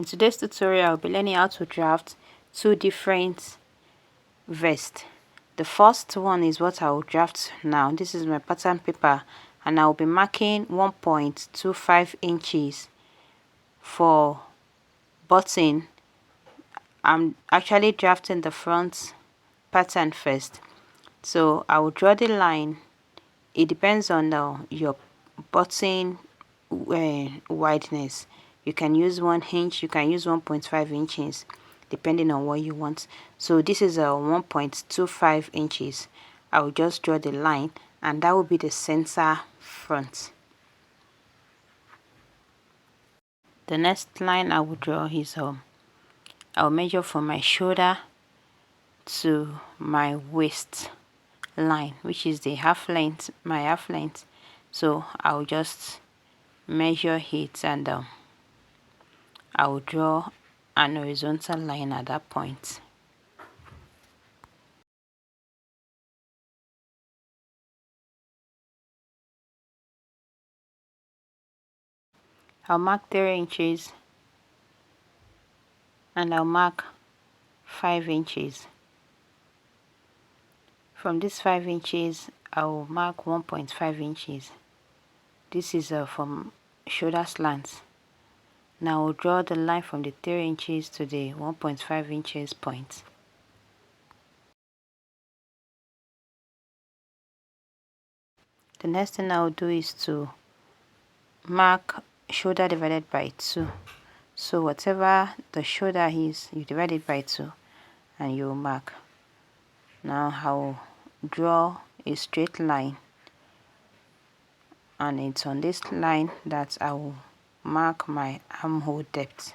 In today's tutorial, I'll be learning how to draft two different vests. The first one is what I will draft now. This is my pattern paper, and I'll be marking 1.25 inches for button. I'm actually drafting the front pattern first, so I will draw the line. It depends on your button wideness. You can use 1 inch, you can use 1.5 inches depending on what you want. So this is a 1.25 inches. I will just draw the line, and that will be the center front. The next line I will draw is I'll measure from my shoulder to my waist line, which is the half length, my half length. So I'll just measure it, and I will draw an horizontal line at that point. I'll mark 3 inches, and I'll mark 5 inches. From this 5 inches, I will mark 1.5 inches. This is from shoulder slant. Now I'll draw the line from the 3 inches to the 1.5 inches point. The next thing I'll do is to mark shoulder divided by 2. So whatever the shoulder is, you divide it by 2 and you mark. Now I'll draw a straight line, and it's on this line that I will mark my armhole depth.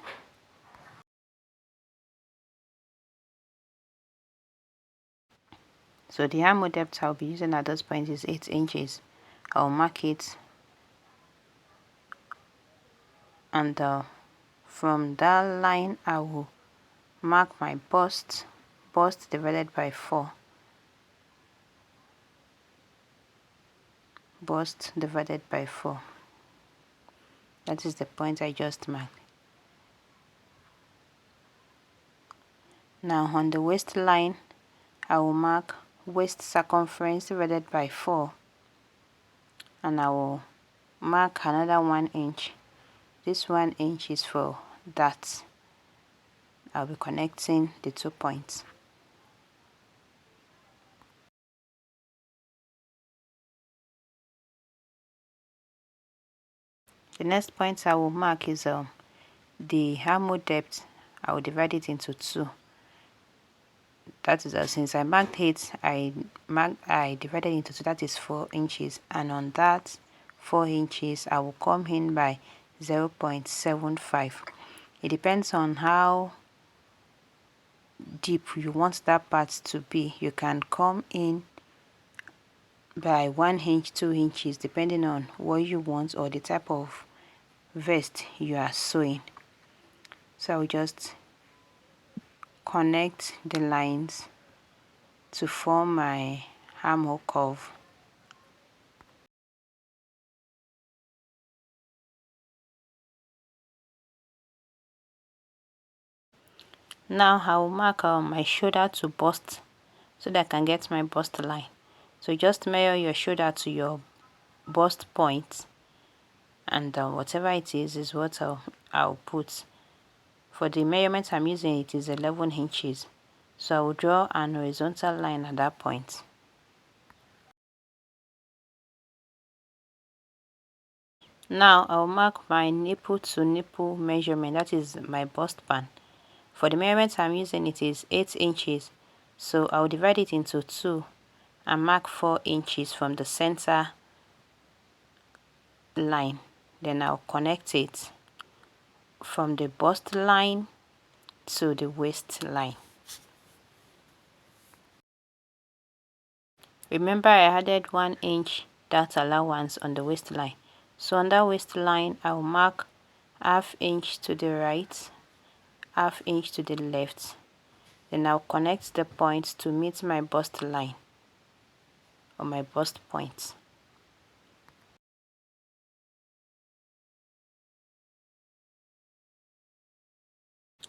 So the armhole depth I'll be using at this point is 8 inches. I'll mark it, and from that line I will mark my bust divided by 4. Bust divided by 4. That is the point I just marked. Now on the waistline, I will mark waist circumference divided by 4, and I will mark another 1 inch. This 1 inch is for that. I'll be connecting the 2 points. The next point I will mark is the armhole depth. I will divide it into 2. That is since I marked it, I divided into 2. That is 4 inches, and on that 4 inches I will come in by 0.75. It depends on how deep you want that part to be. You can come in by 1 inch, 2 inches, depending on what you want or the type of vest you are sewing. So I will just connect the lines to form my armhole curve. Now I will mark my shoulder to bust so that I can get my bust line. So just measure your shoulder to your bust point, and whatever it is what I'll put. For the measurement I'm using, it is 11 inches. So I will draw an horizontal line at that point. Now I'll mark my nipple to nipple measurement, that is my bust band. For the measurement I'm using, it is 8 inches. So I'll divide it into 2 and mark 4 inches from the center line. Then I'll connect it from the bust line to the waist line. Remember, I added 1 inch that allowance on the waistline. So on that waistline, I'll mark ½ inch to the right, ½ inch to the left. Then I'll connect the points to meet my bust line or my bust point.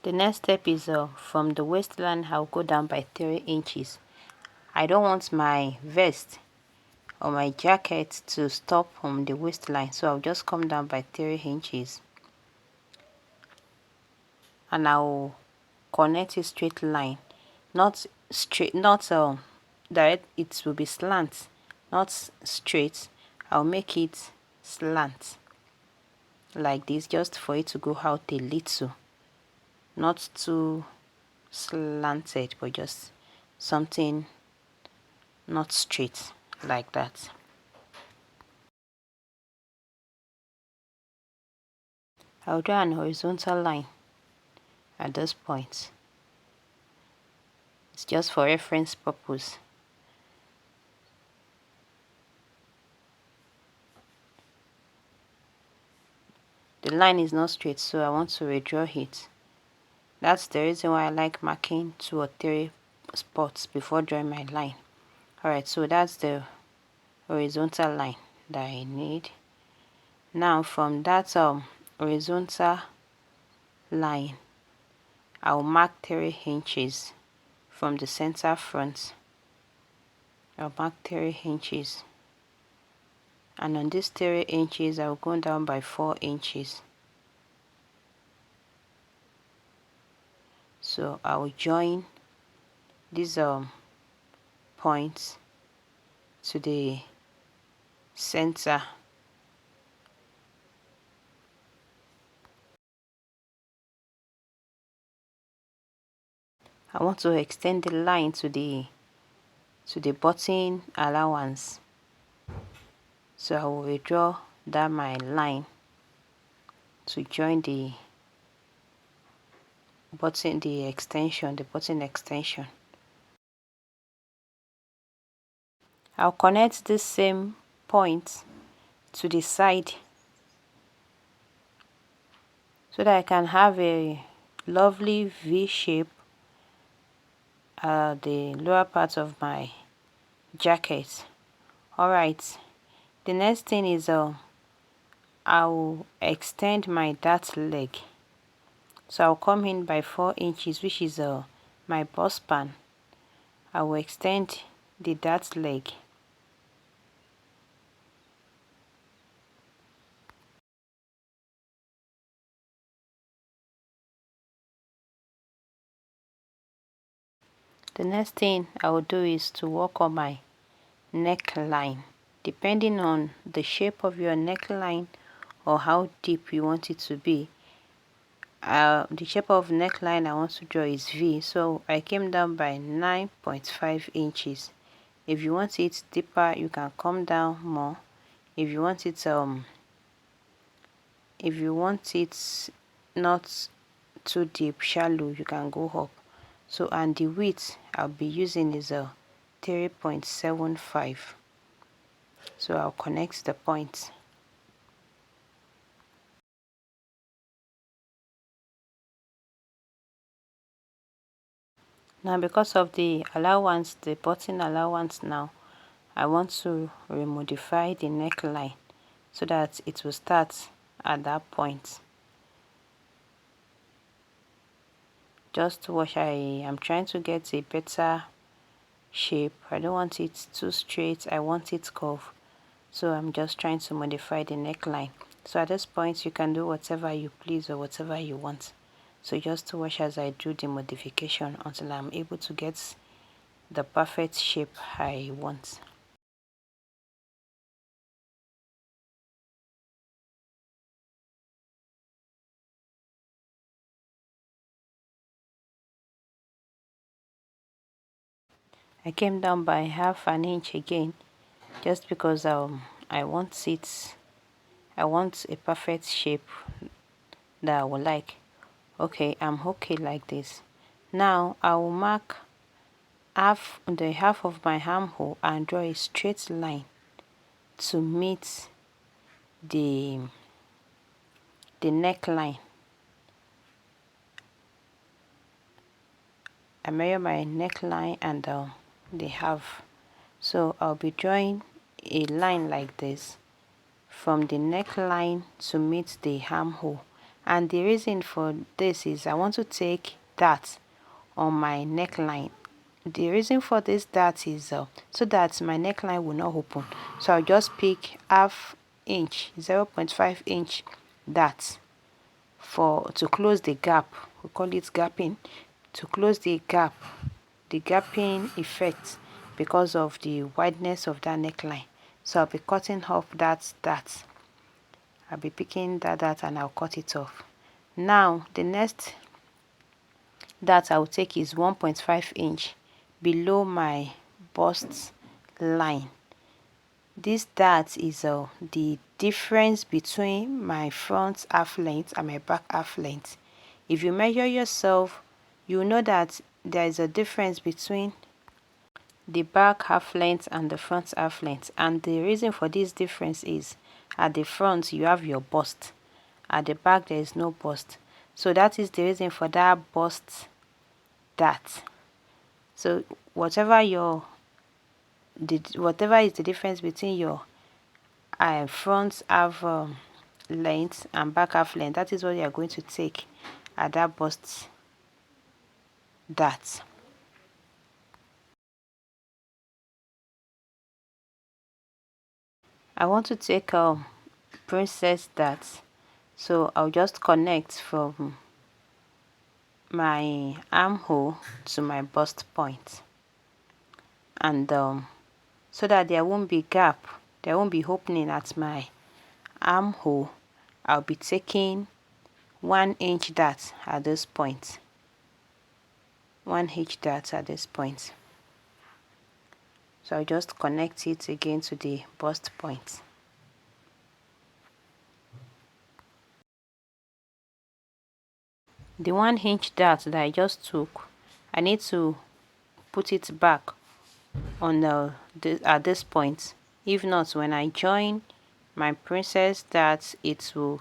The next step is from the waistline I'll go down by 3 inches. I don't want my vest or my jacket to stop from the waistline, so I'll just come down by 3 inches and I'll connect a straight line, not straight, not direct. It will be slant, not straight. I'll make it slant like this, just for it to go out a little, not too slanted, but just something not straight like that. I'll draw an horizontal line at this point. It's just for reference purpose. The line is not straight, so I want to redraw it. That's the reason why I like marking 2 or 3 spots before drawing my line. Alright, so that's the horizontal line that I need. Now from that horizontal line, I'll mark 3 inches from the center front. I'll mark 3 inches, and on these 3 inches I'll go down by 4 inches. So I'll join these points to the center. I want to extend the line to the button allowance, so I will withdraw that my line to join the button, the button extension. I'll connect this same point to the side so that I can have a lovely V shape at the lower part of my jacket. Alright, the next thing is I'll extend my dart leg. So I'll come in by 4 inches, which is my bust span. I will extend the dart leg. The next thing I will do is to work on my neckline. Depending on the shape of your neckline or how deep you want it to be, the shape of neckline I want to draw is V, so I came down by 9.5 inches. If you want it deeper, you can come down more. If you want it not too deep, shallow, you can go up. So, and the width I'll be using is 3.75. So I'll connect the points. Now, because of the allowance, the button allowance, now I want to remodify the neckline so that it will start at that point. Just what I am trying to get a better shape. I don't want it too straight, I want it curved. So I'm just trying to modify the neckline. So at this point you can do whatever you please or whatever you want. So just watch as I do the modification until I'm able to get the perfect shape I want. I came down by half an inch again, just because I want a perfect shape that I would like. Okay, I'm okay like this. Now I will mark the half of my armhole and draw a straight line to meet the neckline. I measure my neckline and the half. So I'll be drawing a line like this from the neckline to meet the armhole, And the reason for this is I want to take that on my neckline. The reason for this dart is so that my neckline will not open. So I'll just pick half inch, 0.5 inch dart for to close the gap. We call it gapping, to close the gap, the gapping effect because of the wideness of that neckline. So I'll be cutting off that dart. I'll be picking that dart and I'll cut it off. Now the next dart I'll take is 1.5 inch below my bust line. This dart is the difference between my front half length and my back half length. If you measure yourself, you know that there is a difference between the back half length and the front half length, and the reason for this difference is at the front you have your bust, at the back there is no bust. So that is the reason for that bust dart. So whatever is the difference between your front half length and back half length, that is what you are going to take at that bust dart. I want to take a princess dart, so I'll just connect from my armhole to my bust point, and so that there won't be gap, there won't be opening at my armhole, I'll be taking 1 inch dart at this point, 1 inch dart at this point. So I'll just connect it again to the bust point. The 1 inch dart that I just took, I need to put it back on at this point. If not, when I join my princess dart, it will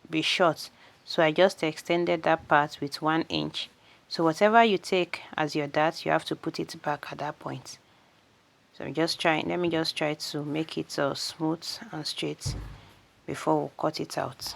be short. So I just extended that part with 1 inch. So whatever you take as your dart, you have to put it back at that point. So let me just try to make it smooth and straight before we cut it out.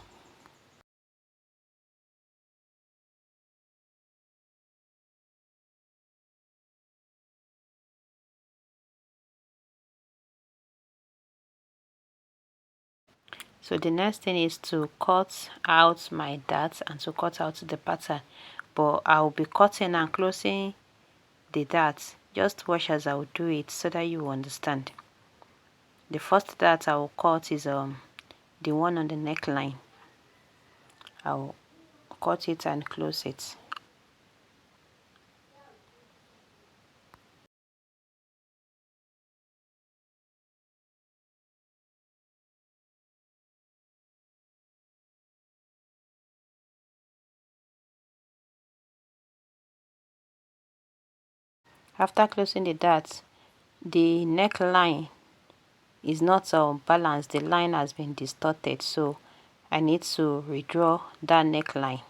So the next thing is to cut out my dart and to cut out the pattern, but I'll be cutting and closing the dart. Just watch as I'll do it so that you understand. The first dart I will cut is the one on the neckline. I'll cut it and close it. After closing the dart, the neckline is not balanced, the line has been distorted, so I need to redraw that neckline,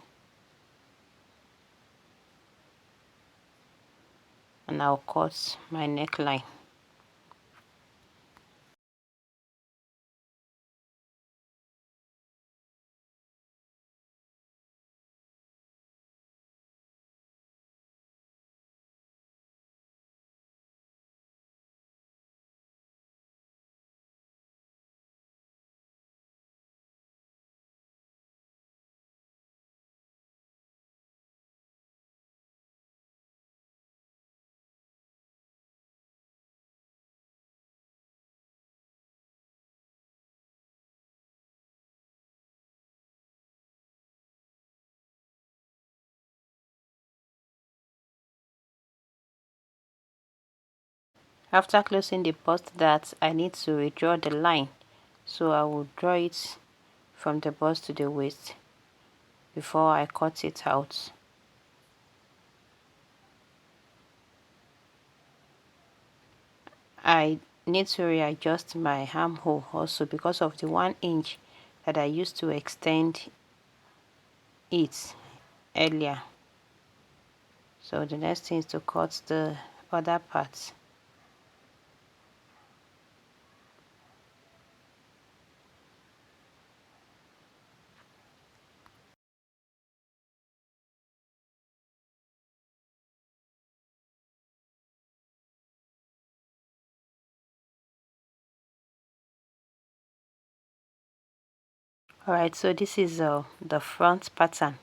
and I'll cut my neckline. After closing the bust dart, I need to redraw the line, so I will draw it from the bust to the waist before I cut it out. I need to readjust my armhole also because of the 1 inch that I used to extend it earlier. So the next thing is to cut the other parts. Alright, so this is the front pattern.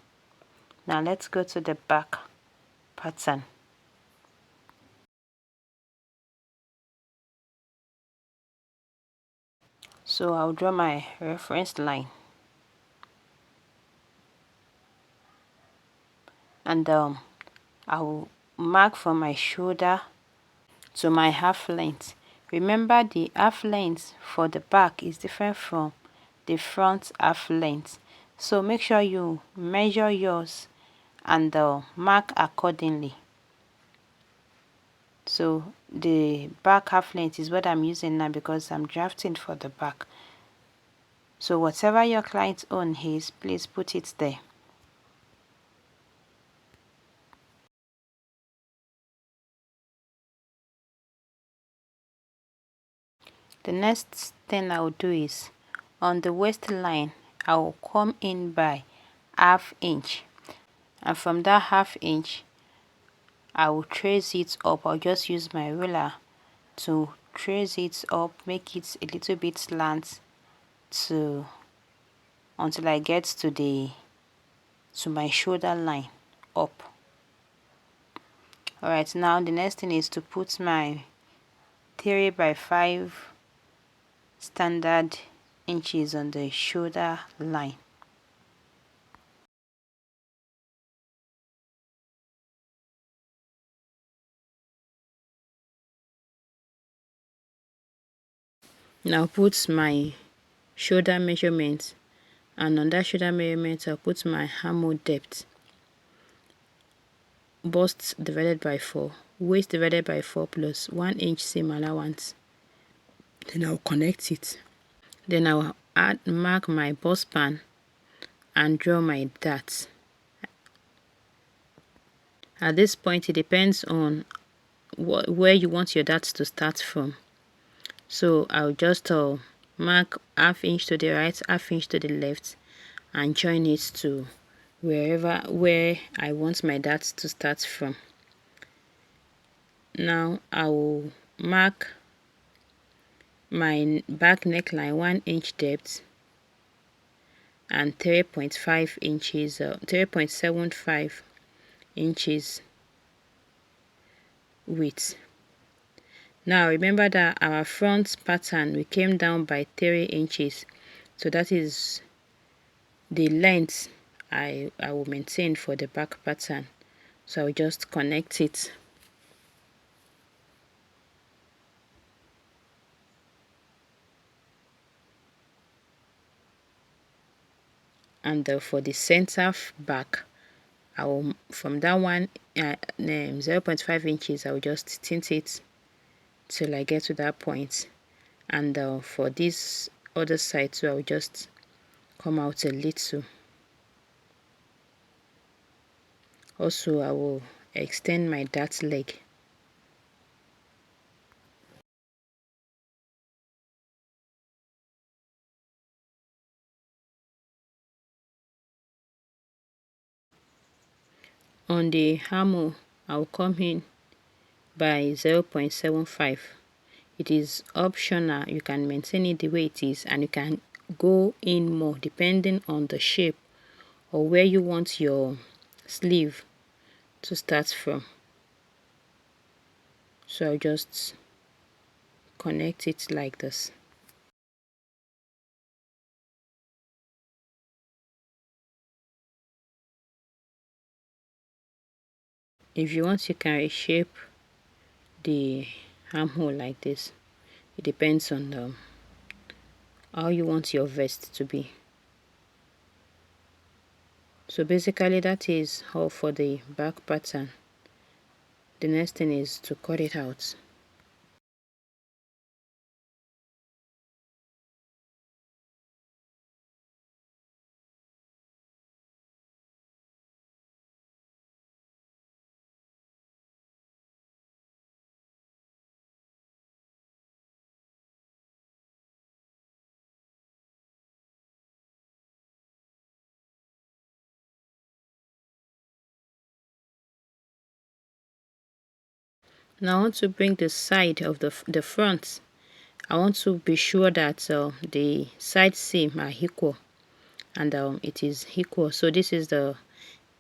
Now let's go to the back pattern. So I'll draw my reference line, and I'll mark from my shoulder to my half length. Remember, the half length for the back is different from the front half length, so make sure you measure yours and mark accordingly. So the back half length is what I'm using now because I'm drafting for the back. So whatever your client's own is, please put it there. The next thing I will do is, on the waistline, I will come in by ½ inch, and from that ½ inch I will trace it up. I'll just use my ruler to trace it up, make it a little bit slant to until I get to my shoulder line up. Alright, now the next thing is to put my 3 by 5 standard inches on the shoulder line. Now put my shoulder measurement, and on that shoulder measurement I'll put my armhole depth, bust divided by 4, waist divided by 4 plus 1 inch seam allowance. Then I'll connect it. Then I'll mark my bust span and draw my darts. At this point it depends on where you want your darts to start from. So I'll just mark ½ inch to the right, ½ inch to the left, and join it to where I want my darts to start from. Now I will mark my back neckline 1 inch depth and 3.5 inches, 3.75 inches width. Now remember that our front pattern, we came down by 3 inches, so that is the length I will maintain for the back pattern. So I'll just connect it. And for the center back, I will, from that one 0.5 inches, I will just tint it till I get to that point. And for this other side too, I will just come out a little. Also, I will extend my dart leg. On the armhole, I will come in by 0.75. It is optional. You can maintain it the way it is, and you can go in more depending on the shape or where you want your sleeve to start from. So I'll just connect it like this. If you want, you can reshape the armhole like this. It depends on how you want your vest to be. So basically that is all for the back pattern. The next thing is to cut it out. Now I want to bring the side of the front. I want to be sure that the side seam are equal. and it is equal. So this is the,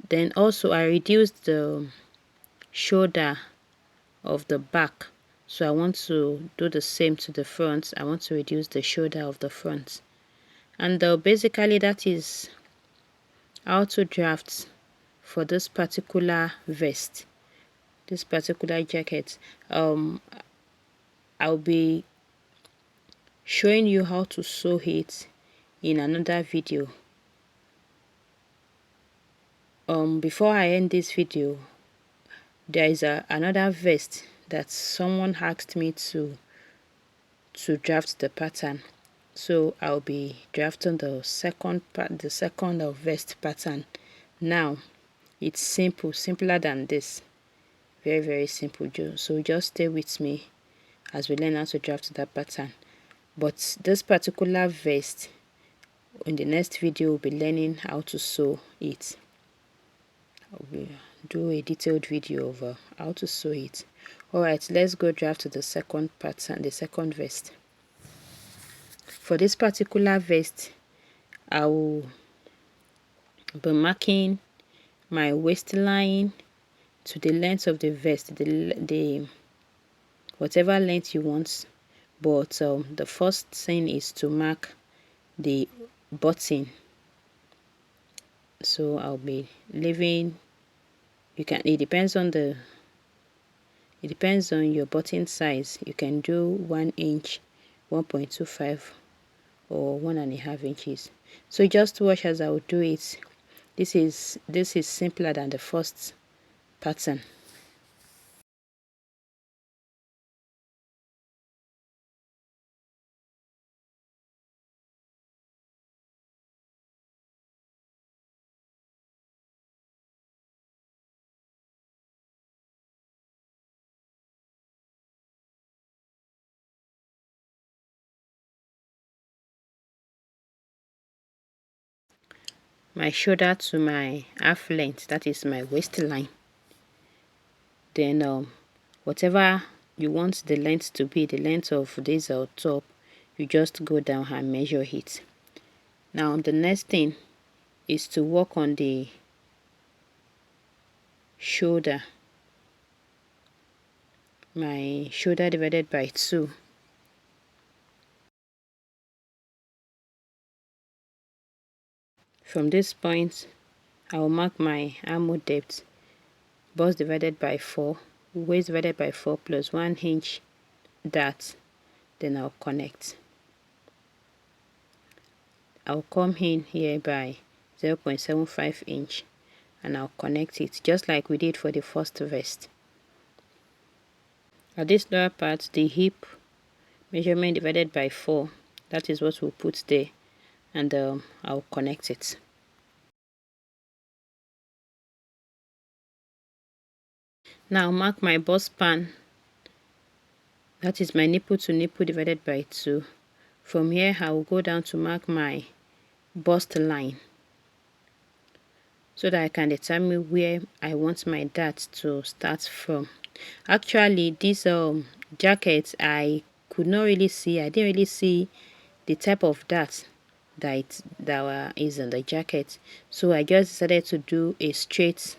then also I reduced the shoulder of the back, so I want to do the same to the front. I want to reduce the shoulder of the front, and basically that is how to draft for this particular vest, this particular jacket. I'll be showing you how to sew it in another video. Before I end this video, there is another vest that someone asked me to draft the pattern, so I'll be drafting the second vest pattern now. It's simpler than this, very simple. So just stay with me as we learn how to draft that pattern. But this particular vest, in the next video we'll be learning how to sew it. I'll do a detailed video of how to sew it. Alright, let's go draft to the second pattern, the second vest. For this particular vest, I will be marking my waistline to the length of the vest, the whatever length you want, but the first thing is to mark the button. So I'll be leaving, it depends on your button size. You can do 1 inch, 1.25 or 1.5 inches. So just watch as I will do it. This is simpler than the first pattern. My shoulder to my half length, that is my waistline. Then whatever you want the length to be, the length of this top, you just go down and measure it. Now the next thing is to work on the shoulder. My shoulder divided by 2. From this point, I will mark my armhole depth, bust divided by 4, waist divided by 4 plus 1 inch dart. Then I'll connect. I'll come in here by 0.75 inch and I'll connect it just like we did for the first vest. At this lower part, the hip measurement divided by 4, that is what we'll put there, and I'll connect it. Now mark my bust span, that is my nipple to nipple divided by 2. From here I will go down to mark my bust line so that I can determine where I want my dart to start from. Actually, this jacket, I didn't really see the type of dart that is on the jacket, so I just decided to do a straight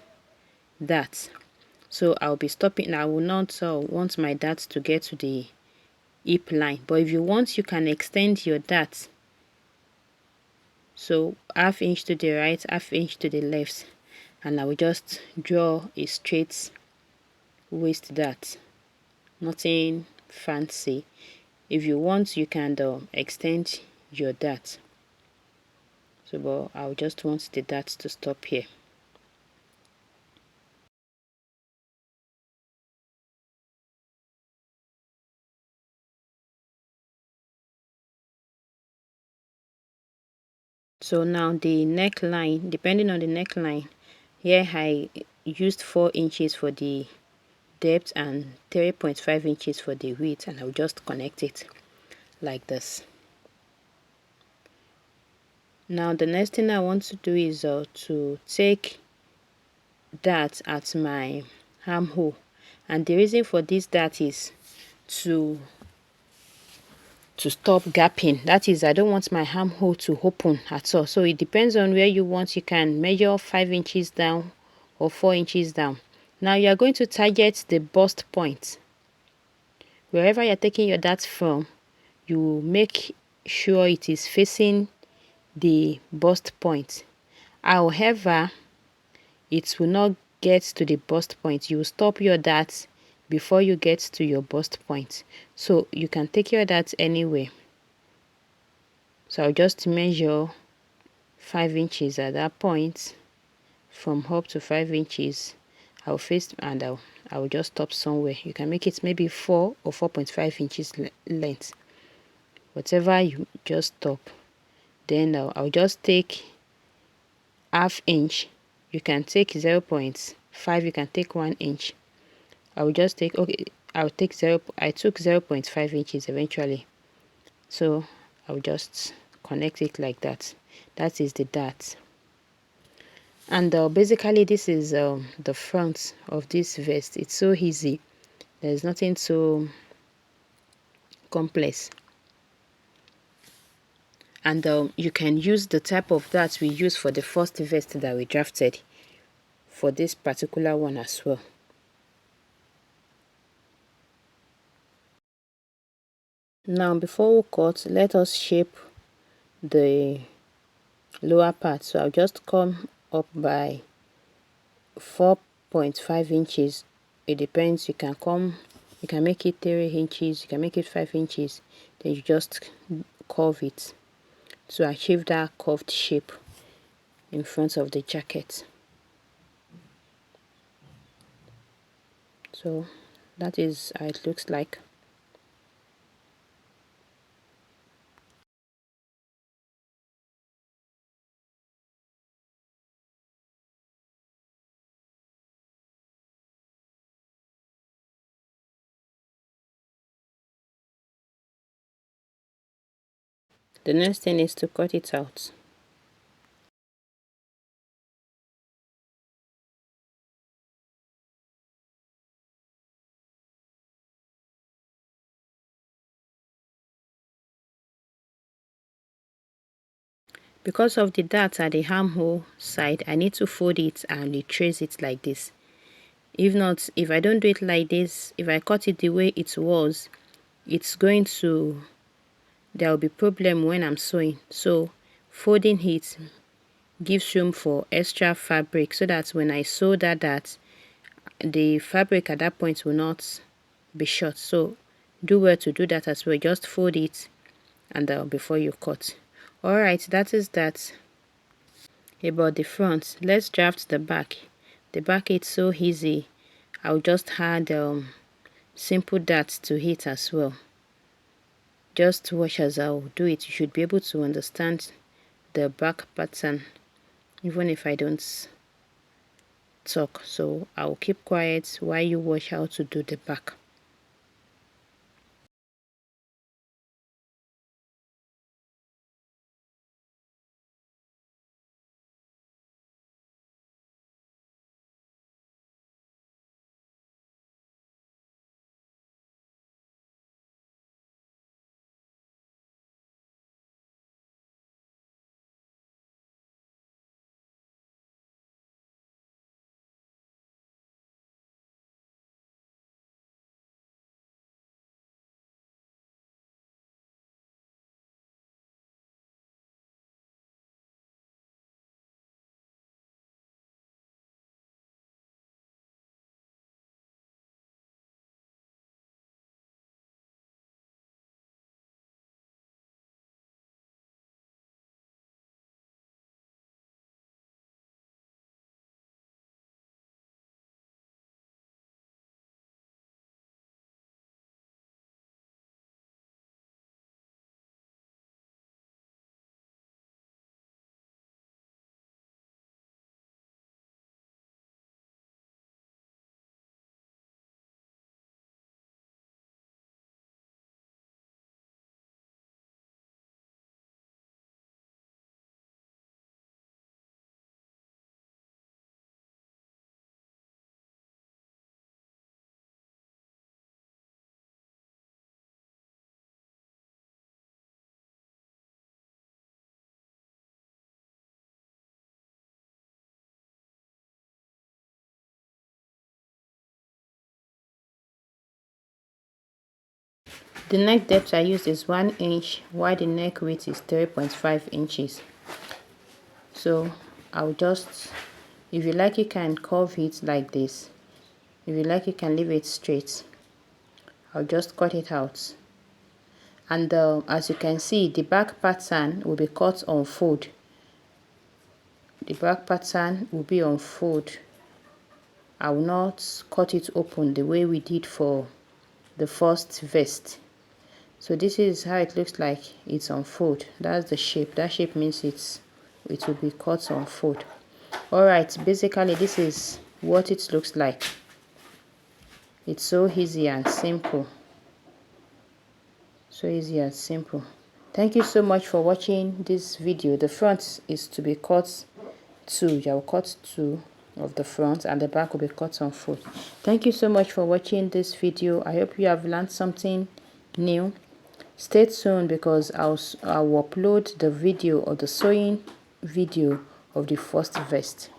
dart. So I'll be stopping. I will not want my dart to get to the hip line, but if you want, you can extend your dart, so ½ inch to the right, ½ inch to the left, and I will just draw a straight waist dart, nothing fancy. If you want, you can extend your dart. So but I'll just want the dart to stop here. So now the neckline, depending on the neckline, here I used 4 inches for the depth and 3.5 inches for the width, and I'll just connect it like this. Now the next thing I want to do is to take that at my armhole, and the reason for this dart is to to stop gapping. That is, I don't want my armhole to open at all. So it depends on where you want. You can measure 5 inches down or 4 inches down. Now you are going to target the bust point. Wherever you're taking your dart from, you make sure it is facing the bust point. However, it will not get to the bust point. You will stop your dart before you get to your bust point. So you can take your dart anywhere. So I'll just measure 5 inches at that point. From up to 5 inches, I'll face and I'll just stop somewhere. You can make it maybe 4 or 4.5 inches length. Whatever you just stop. Then I'll just take ½ inch. You can take 0.5, you can take 1 inch. I will just take, okay, I'll take I took 0.5 inches eventually. So I'll just connect it like that. That is the dart. And basically this is the front of this vest. It's so easy. There's nothing so complex. And you can use the type of dart we used for the first vest that we drafted for this particular one as well. Now before we cut, let us shape the lower part. So I'll just come up by 4.5 inches. It depends. You can make it 3 inches, you can make it 5 inches. Then you just curve it to achieve that curved shape in front of the jacket. So that is how it looks like. The next thing is to cut it out. Because of the dart at the armhole side, I need to fold it and retrace it like this. If not, if I don't do it like this, if I cut it the way it was, it's going to, there will be problem when I'm sewing. So folding it gives room for extra fabric so that when I sew that the fabric at that point will not be short. So do well to do that as well. Just fold it and before you cut. Alright, that is that about the front. Let's draft the back. The back is so easy. I'll just add simple darts to it as well. Just watch as I'll do it. You should be able to understand the back pattern even if I don't talk. So I'll keep quiet while you watch how to do the back. The neck depth I used is 1 inch, while the neck width is 3.5 inches. So I'll just, if you like, you can curve it like this. If you like, you can leave it straight. I'll just cut it out. And as you can see, the back pattern will be cut on fold. The back pattern will be on fold. I will not cut it open the way we did for the first vest. So this is how it looks like. It's on fold. That's the shape. That shape means it will be cut on fold. Alright, basically this is what it looks like. It's so easy and simple. So easy and simple. Thank you so much for watching this video. The front is to be cut 2. I will cut 2 of the front, and the back will be cut on fold. Thank you so much for watching this video. I hope you have learned something new. Stay tuned, because I'll upload the video of the sewing video of the first vest.